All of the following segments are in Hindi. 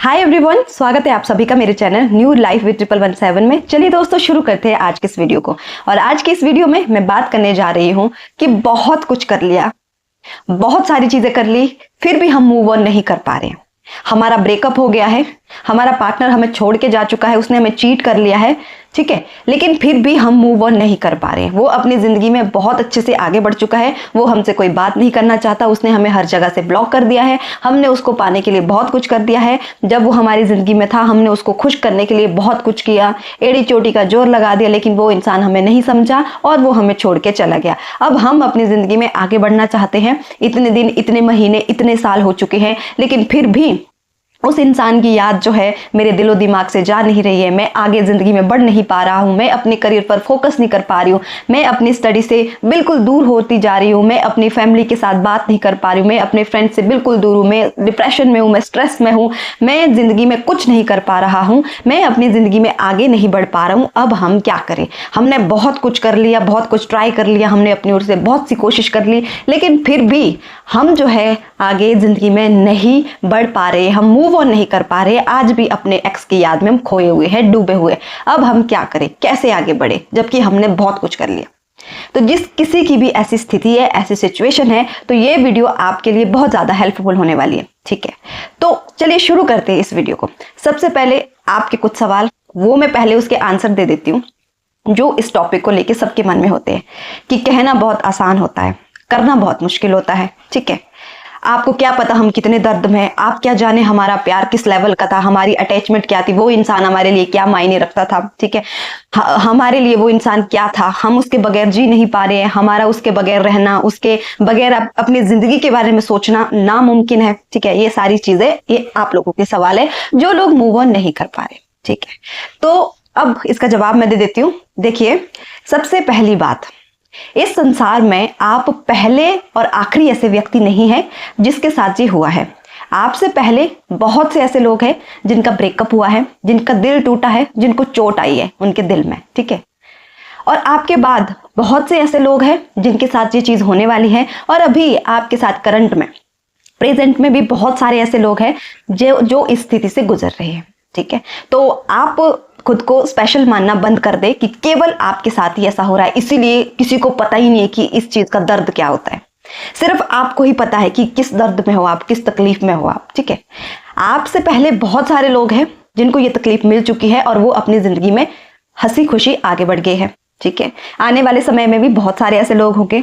हाय एवरीवन, स्वागत है आप सभी का मेरे चैनल न्यू लाइफ विद 117 में। चलिए दोस्तों, शुरू करते हैं आज के इस वीडियो को। और आज के इस वीडियो में मैं बात करने जा रही हूं कि बहुत कुछ कर लिया, बहुत सारी चीजें कर ली, फिर भी हम मूव ऑन नहीं कर पा रहे हैं। हमारा ब्रेकअप हो गया है, हमारा पार्टनर हमें छोड़ के जा चुका है, उसने हमें चीट कर लिया है, ठीक है, लेकिन फिर भी हम मूव ऑन नहीं कर पा रहे हैं। वो अपनी जिंदगी में बहुत अच्छे से आगे बढ़ चुका है, वो हमसे कोई बात नहीं करना चाहता, उसने हमें हर जगह से ब्लॉक कर दिया है। हमने उसको पाने के लिए बहुत कुछ कर दिया है। जब वो हमारी जिंदगी में था, हमने उसको खुश करने के लिए बहुत कुछ किया, एड़ी चोटी का जोर लगा दिया, लेकिन वो इंसान हमें नहीं समझा और वो हमें छोड़ के चला गया। अब हम अपनी जिंदगी में आगे बढ़ना चाहते हैं। इतने दिन, इतने महीने, इतने साल हो चुके हैं, लेकिन फिर भी उस इंसान की याद जो है मेरे दिलो दिमाग से जा नहीं रही है। मैं आगे जिंदगी में बढ़ नहीं पा रहा हूँ, मैं अपने करियर पर फोकस नहीं कर पा रही हूँ, मैं अपनी स्टडी से बिल्कुल दूर होती जा रही हूँ, मैं अपनी फैमिली के साथ बात नहीं कर पा रही हूँ, मैं अपने फ्रेंड से बिल्कुल दूर हूँ, मैं डिप्रेशन में हूँ, मैं स्ट्रेस में हूँ, मैं जिंदगी में कुछ नहीं कर पा रहा हूँ, मैं अपनी जिंदगी में आगे नहीं बढ़ पा रहा हूँ। अब हम क्या करें? हमने बहुत कुछ कर लिया, बहुत कुछ ट्राई कर लिया, हमने अपनी ओर से बहुत सी कोशिश कर ली, लेकिन फिर भी हम जो है आगे जिंदगी में नहीं बढ़ पा रहे, हम मूव ऑन नहीं कर पा रहे। आज भी अपने एक्स की याद में हम खोए हुए हैं, डूबे हुए। अब हम क्या करें? कैसे आगे बढ़े जबकि हमने बहुत कुछ कर लिया? तो जिस किसी की भी ऐसी स्थिति है, ऐसी सिचुएशन है, तो ये वीडियो आपके लिए बहुत ज्यादा हेल्पफुल होने वाली है, ठीक है। तो चलिए शुरू करते हैं इस वीडियो को। सबसे पहले आपके कुछ सवाल, वो मैं पहले उसके आंसर दे देती हूँ, जो इस टॉपिक को लेके सबके मन में होते हैं कि कहना बहुत आसान होता है, करना बहुत मुश्किल होता है, ठीक है। आपको क्या पता हम कितने दर्द में हैं, आप क्या जाने हमारा प्यार किस लेवल का था, हमारी अटैचमेंट क्या थी, वो इंसान हमारे लिए क्या मायने रखता था, ठीक है। हमारे लिए वो इंसान क्या था, हम उसके बगैर जी नहीं पा रहे हैं, हमारा उसके बगैर रहना, उसके बगैर अपनी जिंदगी के बारे में सोचना नामुमकिन है, ठीक है। ये सारी चीजें, ये आप लोगों के सवाल है जो लोग मूव ऑन नहीं कर पा रहे, ठीक है। तो अब इसका जवाब मैं दे देती हूँ। देखिए, सबसे पहली बात, इस संसार में आप पहले और आखिरी ऐसे व्यक्ति नहीं है जिसके साथ ये हुआ है। आपसे पहले बहुत से ऐसे लोग हैं जिनका ब्रेकअप हुआ है, जिनका दिल टूटा है, जिनको चोट आई है उनके दिल में, ठीक है। और आपके बाद बहुत से ऐसे लोग हैं जिनके साथ ये चीज होने वाली है। और अभी आपके साथ करंट में, प्रेजेंट में भी बहुत सारे ऐसे लोग हैं जो इस स्थिति से गुजर रहे हैं, ठीक है। तो आप खुद को स्पेशल मानना बंद कर दे कि केवल आपके साथ ही ऐसा हो रहा है, इसीलिए किसी को पता ही नहीं है कि इस चीज का दर्द क्या होता है। सिर्फ आपको ही पता है कि किस दर्द में हो आप, किस तकलीफ में हो आप, ठीक है। आपसे पहले बहुत सारे लोग हैं जिनको ये तकलीफ मिल चुकी है और वो अपनी जिंदगी में हंसी खुशी आगे बढ़ गए हैं, ठीक है। आने वाले समय में भी बहुत सारे ऐसे लोग होंगे,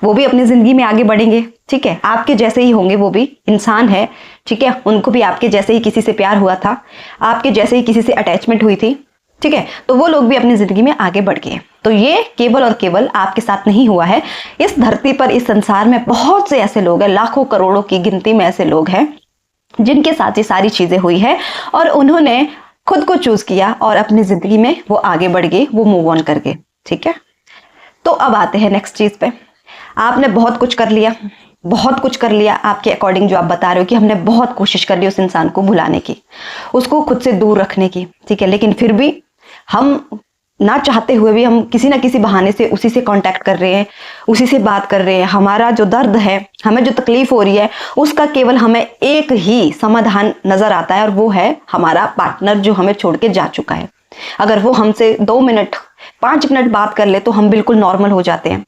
वो भी अपनी जिंदगी में आगे बढ़ेंगे, ठीक है। आपके जैसे ही होंगे, वो भी इंसान है, ठीक है। उनको भी आपके जैसे ही किसी से प्यार हुआ था, आपके जैसे ही किसी से अटैचमेंट हुई थी, ठीक है। तो वो लोग भी अपनी जिंदगी में आगे बढ़ गए। तो ये केवल और केवल आपके साथ नहीं हुआ है। इस धरती पर, इस संसार में बहुत से ऐसे लोग हैं, लाखों करोड़ों की गिनती में ऐसे लोग हैं जिनके साथ ये सारी चीजें हुई है और उन्होंने खुद को चूज किया और अपनी जिंदगी में वो आगे बढ़ गए, वो मूव ऑन कर गए, ठीक है। तो अब आते हैं नेक्स्ट चीज पे। आपने बहुत कुछ कर लिया, बहुत कुछ कर लिया आपके अकॉर्डिंग, जो आप बता रहे हो कि हमने बहुत कोशिश कर ली उस इंसान को भुलाने की, उसको खुद से दूर रखने की, ठीक है। लेकिन फिर भी हम ना चाहते हुए भी हम किसी ना किसी बहाने से उसी से कांटेक्ट कर रहे हैं, उसी से बात कर रहे हैं। हमारा जो दर्द है, हमें जो तकलीफ हो रही है, उसका केवल हमें एक ही समाधान नजर आता है और वो है हमारा पार्टनर जो हमें छोड़ के जा चुका है। अगर वो हमसे 2 मिनट 5 मिनट बात कर ले तो हम बिल्कुल नॉर्मल हो जाते हैं,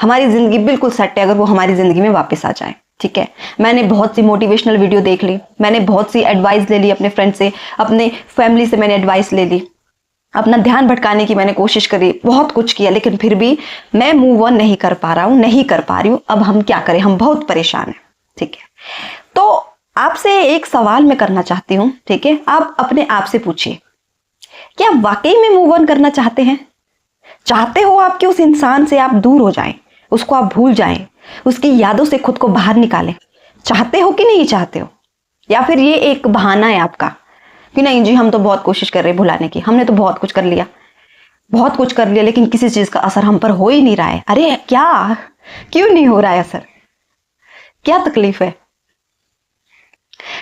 हमारी जिंदगी बिल्कुल सेट है अगर वो हमारी जिंदगी में वापस आ जाए, ठीक है। मैंने बहुत सी मोटिवेशनल वीडियो देख ली, मैंने बहुत सी एडवाइस ले ली अपने फ्रेंड से, अपने फैमिली से मैंने एडवाइस ले ली, अपना ध्यान भटकाने की मैंने कोशिश करी, बहुत कुछ किया, लेकिन फिर भी मैं मूव ऑन नहीं कर पा रहा हूं, नहीं कर पा रही हूं। अब हम क्या करें? हम बहुत परेशान हैं, ठीक है। तो आपसे एक सवाल मैं करना चाहती हूं, ठीक है। आप अपने आप से पूछिए, क्या वाकई में मूव ऑन करना चाहते हैं? चाहते हो आप कि उस इंसान से आप दूर हो जाएं, उसको आप भूल जाएं, उसकी यादों से खुद को बाहर निकालें? चाहते हो कि नहीं चाहते हो? या फिर ये एक बहाना है आपका कि नहीं जी, हम तो बहुत कोशिश कर रहे हैं भुलाने की, हमने तो बहुत कुछ कर लिया, बहुत कुछ कर लिया, लेकिन किसी चीज का असर हम पर हो ही नहीं रहा है। अरे क्या, क्यों नहीं हो रहा है असर? क्या तकलीफ है?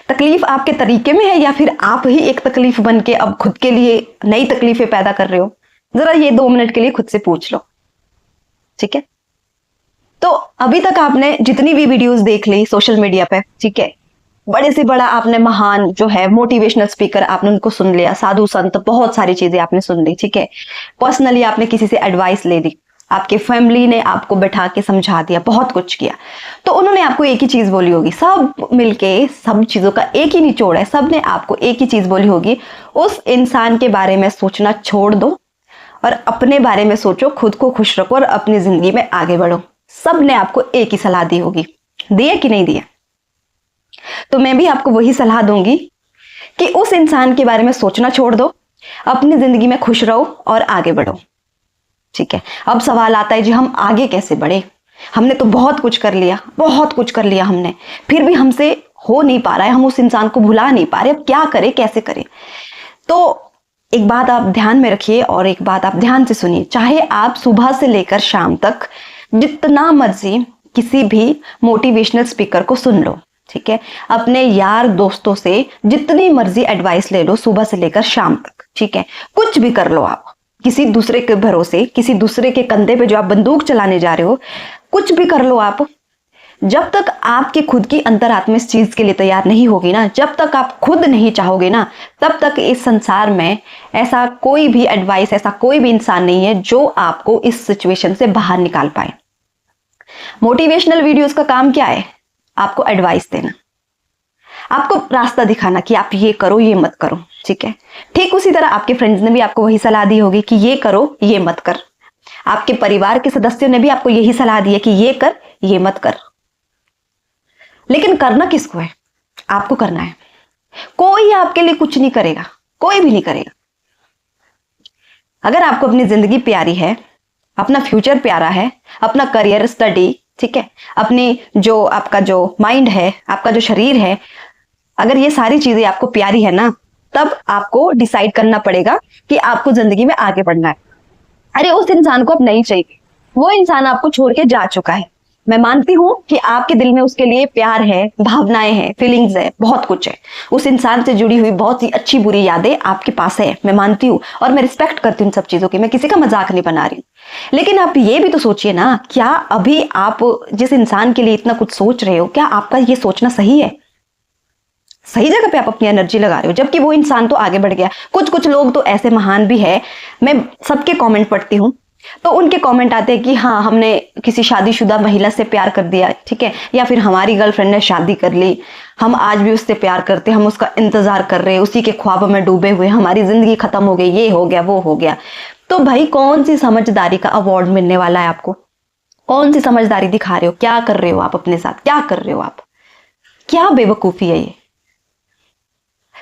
तकलीफ आपके तरीके में है या फिर आप ही एक तकलीफ बन के अब खुद के लिए नई तकलीफें पैदा कर रहे हो? जरा ये 2 मिनट के लिए खुद से पूछ लो, ठीक है। तो अभी तक आपने जितनी भी वीडियोस देख ली सोशल मीडिया पे, ठीक है, बड़े से बड़ा आपने महान जो है मोटिवेशनल स्पीकर आपने उनको सुन लिया, साधु संत, बहुत सारी चीजें आपने सुन ली, ठीक है। पर्सनली आपने किसी से एडवाइस ले ली, आपके फैमिली ने आपको बैठा के समझा दिया, बहुत कुछ किया, तो उन्होंने आपको एक ही चीज बोली होगी, सब मिलके सब चीजों का एक ही निचोड़ है, सब ने आपको एक ही चीज बोली होगी, उस इंसान के बारे में सोचना छोड़ दो और अपने बारे में सोचो, खुद को खुश रखो और अपनी जिंदगी में आगे बढ़ो। सब ने आपको एक ही सलाह दी होगी, दिए कि नहीं दिए? तो मैं भी आपको वही सलाह दूंगी कि उस इंसान के बारे में सोचना छोड़ दो, अपनी जिंदगी में खुश रहो और आगे बढ़ो, ठीक है। अब सवाल आता है जी हम आगे कैसे बढ़े? हमने तो बहुत कुछ कर लिया, बहुत कुछ कर लिया हमने, फिर भी हमसे हो नहीं पा रहा है, हम उस इंसान को भुला नहीं पा रहे, अब क्या करें, कैसे करें? तो एक बात आप ध्यान में रखिए और एक बात आप ध्यान से सुनिए, चाहे आप सुबह से लेकर शाम तक जितना मर्जी किसी भी मोटिवेशनल स्पीकर को सुन लो, ठीक है, अपने यार दोस्तों से जितनी मर्जी एडवाइस ले लो सुबह से लेकर शाम तक, ठीक है, कुछ भी कर लो आप, किसी दूसरे के भरोसे, किसी दूसरे के कंधे पे जो आप बंदूक चलाने जा रहे हो, कुछ भी कर लो आप, जब तक आपके खुद की अंतरात्मा इस चीज के लिए तैयार नहीं होगी ना, जब तक आप खुद नहीं चाहोगे ना, तब तक इस संसार में ऐसा कोई भी एडवाइस, ऐसा कोई भी इंसान नहीं है जो आपको इस सिचुएशन से बाहर निकाल पाए। मोटिवेशनल वीडियोस का काम क्या है? आपको एडवाइस देना, आपको रास्ता दिखाना कि आप ये करो, ये मत करो, ठीक है। ठीक उसी तरह आपके फ्रेंड्स ने भी आपको वही सलाह दी होगी कि ये करो, ये मत कर। आपके परिवार के सदस्यों ने भी आपको यही सलाह दी है कि ये कर, ये मत कर। लेकिन करना किसको है? आपको करना है। कोई आपके लिए कुछ नहीं करेगा, कोई भी नहीं करेगा। अगर आपको अपनी जिंदगी प्यारी है, अपना फ्यूचर प्यारा है, अपना करियर, स्टडी, ठीक है, अपनी जो आपका जो माइंड है, आपका जो शरीर है, अगर ये सारी चीजें आपको प्यारी है ना, तब आपको डिसाइड करना पड़ेगा कि आपको जिंदगी में आगे बढ़ना है। अरे उस इंसान को अब नहीं चाहिए, वो इंसान आपको छोड़ के जा चुका है। मैं मानती हूं कि आपके दिल में उसके लिए प्यार है, भावनाएं हैं, फीलिंग्स है, बहुत कुछ है, उस इंसान से जुड़ी हुई बहुत ही अच्छी बुरी यादें आपके पास है, मैं मानती हूँ और मैं रिस्पेक्ट करती हूँ सब चीजों की, मैं किसी का मजाक नहीं बना रही हूँ। लेकिन आप ये भी तो सोचिए ना, क्या अभी आप जिस इंसान के लिए इतना कुछ सोच रहे हो, क्या आपका ये सोचना सही है? सही जगह पे आप अपनी एनर्जी लगा रहे हो, जबकि वो इंसान तो आगे बढ़ गया। कुछ कुछ लोग तो ऐसे महान भी है, मैं सबके कमेंट पढ़ती हूँ, तो उनके कमेंट आते हैं कि हाँ हमने किसी शादीशुदा महिला से प्यार कर दिया, ठीक है, या फिर हमारी गर्लफ्रेंड ने शादी कर ली, हम आज भी उससे प्यार करते, हम उसका इंतजार कर रहे हैं, उसी के ख्वाब में डूबे हुए, हमारी जिंदगी खत्म हो गई, ये हो गया, वो हो गया। तो भाई कौन सी समझदारी का अवार्ड मिलने वाला है आपको? कौन सी समझदारी दिखा रहे हो? क्या कर रहे हो आप अपने साथ? क्या कर रहे हो आप? क्या बेवकूफी है ये?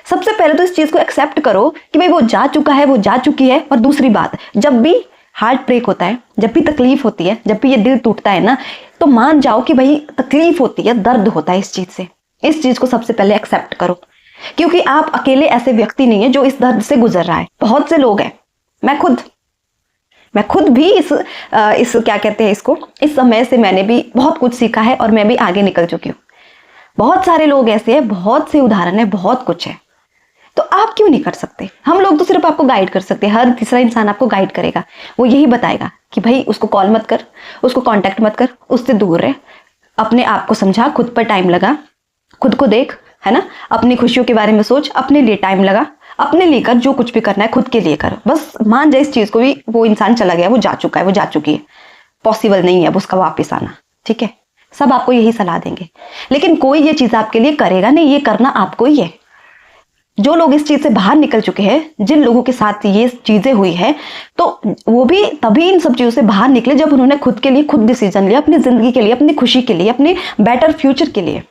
सबसे पहले तो इस चीज को एक्सेप्ट करो कि भाई वो जा चुका है, वो जा चुकी है। और दूसरी बात, जब भी हार्ट ब्रेक होता है, जब भी तकलीफ होती है, जब भी ये दिल टूटता है ना, तो मान जाओ कि भाई तकलीफ होती है, दर्द होता है इस चीज से। इस चीज को सबसे पहले एक्सेप्ट करो, क्योंकि आप अकेले ऐसे व्यक्ति नहीं है जो इस दर्द से गुजर रहा है। बहुत से लोग हैं, मैं खुद भी इस क्या कहते हैं इसको, इस समय से मैंने भी बहुत कुछ सीखा है और मैं भी आगे निकल चुकी हूँ। बहुत सारे लोग ऐसे हैं, बहुत से उदाहरण है, बहुत कुछ है। तो आप क्यों नहीं कर सकते? हम लोग तो सिर्फ आपको गाइड कर सकते हैं, हर तीसरा इंसान आपको गाइड करेगा, वो यही बताएगा कि भाई उसको कॉल मत कर, उसको कांटेक्ट मत कर, उससे दूर रह, अपने आप को समझा, खुद पर टाइम लगा, खुद को देख, है ना, अपनी खुशियों के बारे में सोच, अपने लिए टाइम लगा, अपने लिए कर, जो कुछ भी करना है खुद के लिए कर। बस मान जाए इस चीज को भी, वो इंसान चला गया, वो जा चुका है, वो जा चुकी है, पॉसिबल नहीं है अब उसका वापस आना, ठीक है। सब आपको यही सलाह देंगे, लेकिन कोई ये चीज आपके लिए करेगा नहीं, ये करना आपको ही है। जो लोग इस चीज से बाहर निकल चुके हैं, जिन लोगों के साथ ये चीजें हुई है, तो वो भी तभी इन सब चीजों से बाहर निकले जब उन्होंने खुद के लिए खुद डिसीजन लिया, अपनी जिंदगी के लिए, अपनी खुशी के लिए, अपने बेटर फ्यूचर के लिए।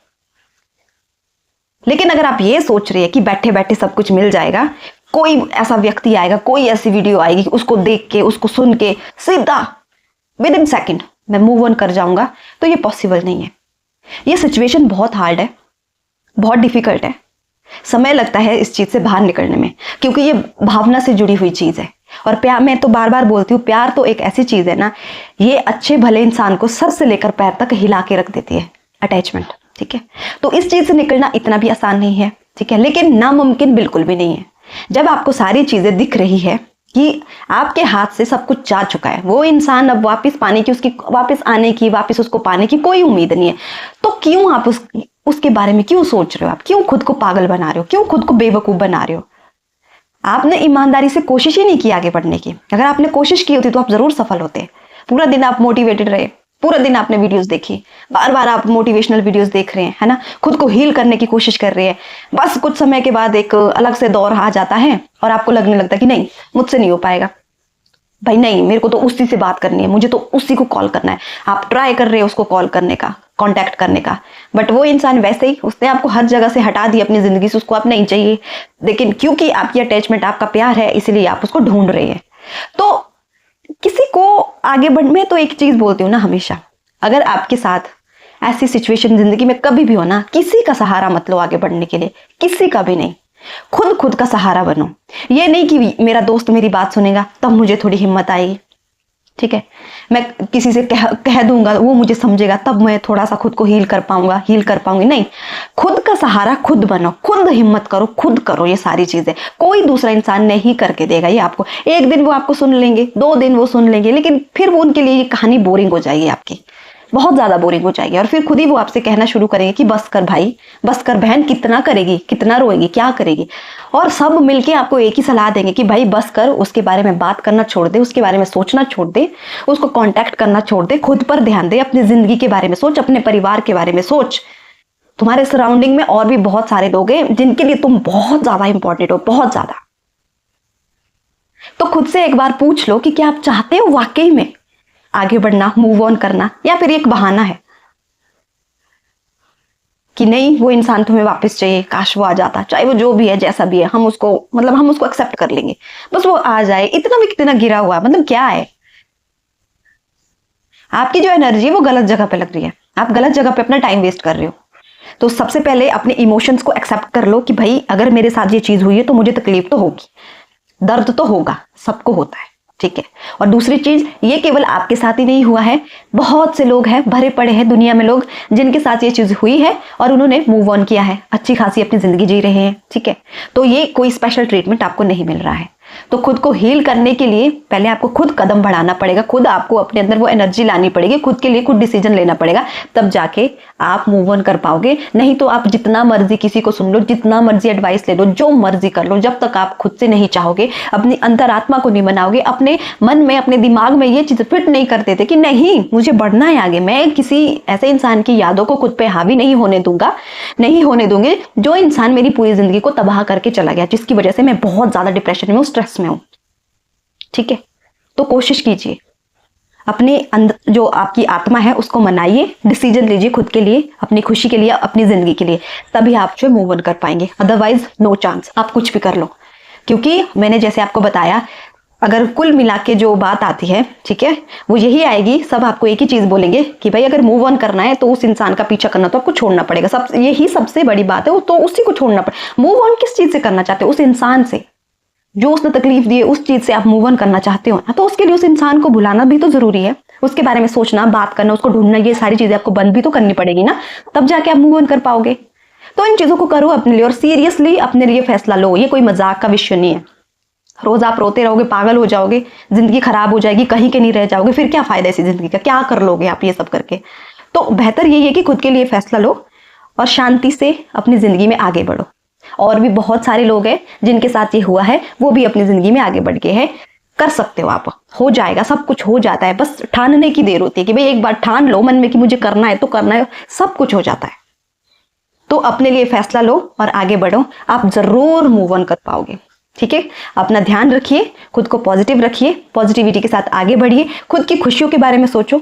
लेकिन अगर आप ये सोच रहे हैं कि बैठे बैठे सब कुछ मिल जाएगा, कोई ऐसा व्यक्ति आएगा, कोई ऐसी वीडियो आएगी, उसको देख के, उसको सुन के सीधा विद इन सेकेंड मैं मूव ऑन कर जाऊंगा, तो ये पॉसिबल नहीं है। ये सिचुएशन बहुत हार्ड है, बहुत डिफिकल्ट है, समय लगता है इस चीज से बाहर निकलने में, क्योंकि ये भावना से जुड़ी हुई चीज है। और प्यार, मैं तो बार बार बोलती हूँ, प्यार तो एक ऐसी चीज है ना, ये अच्छे भले इंसान को सर से लेकर पैर तक हिला के रख देती है, अटैचमेंट, ठीक है। तो इस चीज से निकलना इतना भी आसान नहीं है, ठीक है, लेकिन नामुमकिन बिल्कुल भी नहीं है। जब आपको सारी चीजें दिख रही है कि आपके हाथ से सब कुछ जा चुका है, वो इंसान अब वापस पाने की, उसकी वापस आने की, वापस उसको पाने की कोई उम्मीद नहीं है, तो क्यों आप उसके बारे में क्यों सोच रहे हो? आप क्यों खुद को पागल बना रहे हो? क्यों खुद को बेवकूफ बना रहे हो? आपने ईमानदारी से कोशिश ही नहीं की आगे बढ़ने की। अगर आपने कोशिश की होती तो आप जरूर सफल होते। पूरा दिन आप मोटिवेटेड रहे, पूरा दिन आपने वीडियोस देखी, बार बार आप मोटिवेशनल वीडियोस देख रहे हैं, है ना, खुद को हील करने की कोशिश कर रहे हैं। बस कुछ समय के बाद एक अलग से दौर आ जाता है और आपको लगने लगता है कि नहीं, मुझसे नहीं हो पाएगा भाई, नहीं, मेरे को तो उसी से बात करनी है, मुझे तो उसी को कॉल करना है। आप ट्राई कर रहे हो उसको कॉल करने का, कांटेक्ट करने का, बट वो इंसान वैसे ही, उसने आपको हर जगह से हटा दिया अपनी जिंदगी से, उसको आप नहीं चाहिए। लेकिन क्योंकि आपकी अटैचमेंट, आपका प्यार है, इसीलिए आप उसको ढूंढ रहे हैं। तो किसी को आगे बढ़, मैं तो एक चीज बोलती हूँ ना हमेशा, अगर आपके साथ ऐसी सिचुएशन जिंदगी में कभी भी हो ना, किसी का सहारा मत लो आगे बढ़ने के लिए, किसी का भी नहीं। खुद का सहारा बनो। ये नहीं कि मेरा दोस्त मेरी बात सुनेगा तब मुझे थोड़ी हिम्मत आएगी, ठीक है, मैं किसी से कह दूंगा, वो मुझे समझेगा, तब मैं थोड़ा सा खुद को हील कर पाऊंगा, हील कर पाऊंगी। नहीं, खुद का सहारा खुद बनो, खुद हिम्मत करो, खुद करो ये सारी चीजें। कोई दूसरा इंसान नहीं करके देगा ये आपको। एक दिन वो आपको सुन लेंगे, 2 दिन वो सुन लेंगे, लेकिन फिर वो उनके लिए ये कहानी बोरिंग हो जाएगी, आपकी बहुत ज्यादा बोरिंग हो जाएगी। और फिर खुद ही वो आपसे कहना शुरू करेंगे कि बस कर भाई, बस कर बहन, कितना करेगी, कितना रोएगी, क्या करेगी। और सब मिलके आपको एक ही सलाह देंगे कि भाई बस कर, उसके बारे में बात करना छोड़ दे, उसके बारे में सोचना छोड़ दे, उसको कांटेक्ट करना छोड़ दे, खुद पर ध्यान दे, अपनी जिंदगी के बारे में सोच, अपने परिवार के बारे में सोच। तुम्हारे सराउंडिंग में और भी बहुत सारे लोग हैं जिनके लिए तुम बहुत ज्यादा इंपॉर्टेंट हो, बहुत ज्यादा। तो खुद से एक बार पूछ लो कि क्या आप चाहते हो वाकई में आगे बढ़ना, मूव ऑन करना, या फिर एक बहाना है कि नहीं, वो इंसान तुम्हें वापस चाहिए, काश वो आ जाता, चाहे वो जो भी है, जैसा भी है, हम उसको एक्सेप्ट कर लेंगे, बस वो आ जाए। इतना भी कितना गिरा हुआ, मतलब क्या है? आपकी जो एनर्जी है वो गलत जगह पे लग रही है, आप गलत जगह पे अपना टाइम वेस्ट कर रहे हो। तो सबसे पहले अपने इमोशंस को एक्सेप्ट कर लो कि भाई अगर मेरे साथ ये चीज हुई है तो मुझे तकलीफ तो होगी, दर्द तो होगा, सबको होता है, ठीक है। और दूसरी चीज, ये केवल आपके साथ ही नहीं हुआ है, बहुत से लोग हैं, भरे पड़े हैं दुनिया में लोग जिनके साथ ये चीज हुई है और उन्होंने मूव ऑन किया है, अच्छी खासी अपनी जिंदगी जी रहे हैं, ठीक है। तो ये कोई स्पेशल ट्रीटमेंट आपको नहीं मिल रहा है। तो खुद को हील करने के लिए पहले आपको खुद कदम बढ़ाना पड़ेगा, खुद आपको अपने अंदर वो एनर्जी लानी पड़ेगी, खुद के लिए खुद डिसीजन लेना पड़ेगा, तब जाके आप मूव ऑन कर पाओगे। नहीं तो आप जितना मर्जी किसी को सुन लो, जितना मर्जी एडवाइस ले लो, जो मर्जी कर लो, जब तक आप खुद से नहीं चाहोगे, अपनी अंतरात्मा को नहीं बनाओगे, अपने मन में, अपने दिमाग में ये चीज फिट नहीं कर देते कि नहीं मुझे बढ़ना है आगे, मैं किसी ऐसे इंसान की यादों को खुद पे हावी नहीं होने दूंगा, नहीं होने दूंगे जो इंसान मेरी पूरी जिंदगी को तबाह करके चला गया, जिसकी वजह से मैं बहुत ज्यादा डिप्रेशन में, स्ट्रेस में हूं, ठीक है। तो कोशिश कीजिए, अपने अंदर जो आपकी आत्मा है उसको मनाइए, डिसीजन लीजिए खुद के लिए, अपनी खुशी के लिए, अपनी जिंदगी के लिए, तभी आप जो मूव ऑन कर पाएंगे। अदरवाइज नो चांस, आप कुछ भी कर लो। क्योंकि मैंने जैसे आपको बताया, अगर कुल मिला के जो बात आती है, ठीक है, वो यही आएगी, सब आपको एक ही चीज बोलेंगे कि भाई अगर मूव ऑन करना है तो उस इंसान का पीछा करना तो आपको छोड़ना पड़ेगा, सब यही सबसे बड़ी बात है, तो उसी को छोड़ना पड़ेगा। मूव ऑन किस चीज से करना चाहते हो? उस इंसान से जो उसने तकलीफ दी है, उस चीज से आप मूव ऑन करना चाहते हो ना, तो उसके लिए उस इंसान को भुलाना भी तो जरूरी है, उसके बारे में सोचना, बात करना, उसको ढूंढना, ये सारी चीजें आपको बंद भी तो करनी पड़ेगी ना, तब जाके आप मूव ऑन कर पाओगे। तो इन चीजों को करो अपने लिए और सीरियसली अपने लिए फैसला लो, ये कोई मजाक का विषय नहीं है। रोज आप रोते रहोगे, पागल हो जाओगे, जिंदगी खराब हो जाएगी, कहीं के नहीं रह जाओगे, फिर क्या फायदा इसी जिंदगी का, क्या कर लोगे आप ये सब करके? तो बेहतर यही है कि खुद के लिए फैसला लो और शांति से अपनी जिंदगी में आगे बढ़ो। और भी बहुत सारे लोग हैं जिनके साथ ये हुआ है, वो भी अपनी जिंदगी में आगे बढ़ गए हैं। कर सकते हो आप, हो जाएगा, सब कुछ हो जाता है, बस ठानने की देर होती है कि भाई एक बार ठान लो मन में कि मुझे करना है तो करना है, सब कुछ हो जाता है। तो अपने लिए फैसला लो और आगे बढ़ो, आप जरूर मूव ऑन कर पाओगे, ठीक है। अपना ध्यान रखिए, खुद को पॉजिटिव रखिए, पॉजिटिविटी के साथ आगे बढ़िए, खुद की खुशियों के बारे में सोचो,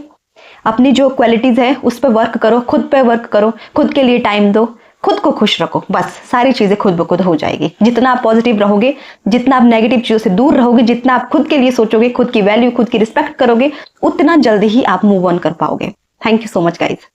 अपनी जो क्वालिटीज है उस पर वर्क करो, खुद पे वर्क करो, खुद के लिए टाइम दो, खुद को खुश रखो, बस सारी चीजें खुद ब खुद हो जाएगी। जितना आप पॉजिटिव रहोगे, जितना आप नेगेटिव चीजों से दूर रहोगे, जितना आप खुद के लिए सोचोगे, खुद की वैल्यू, खुद की रिस्पेक्ट करोगे, उतना जल्दी ही आप मूव ऑन कर पाओगे। Thank you so much guys.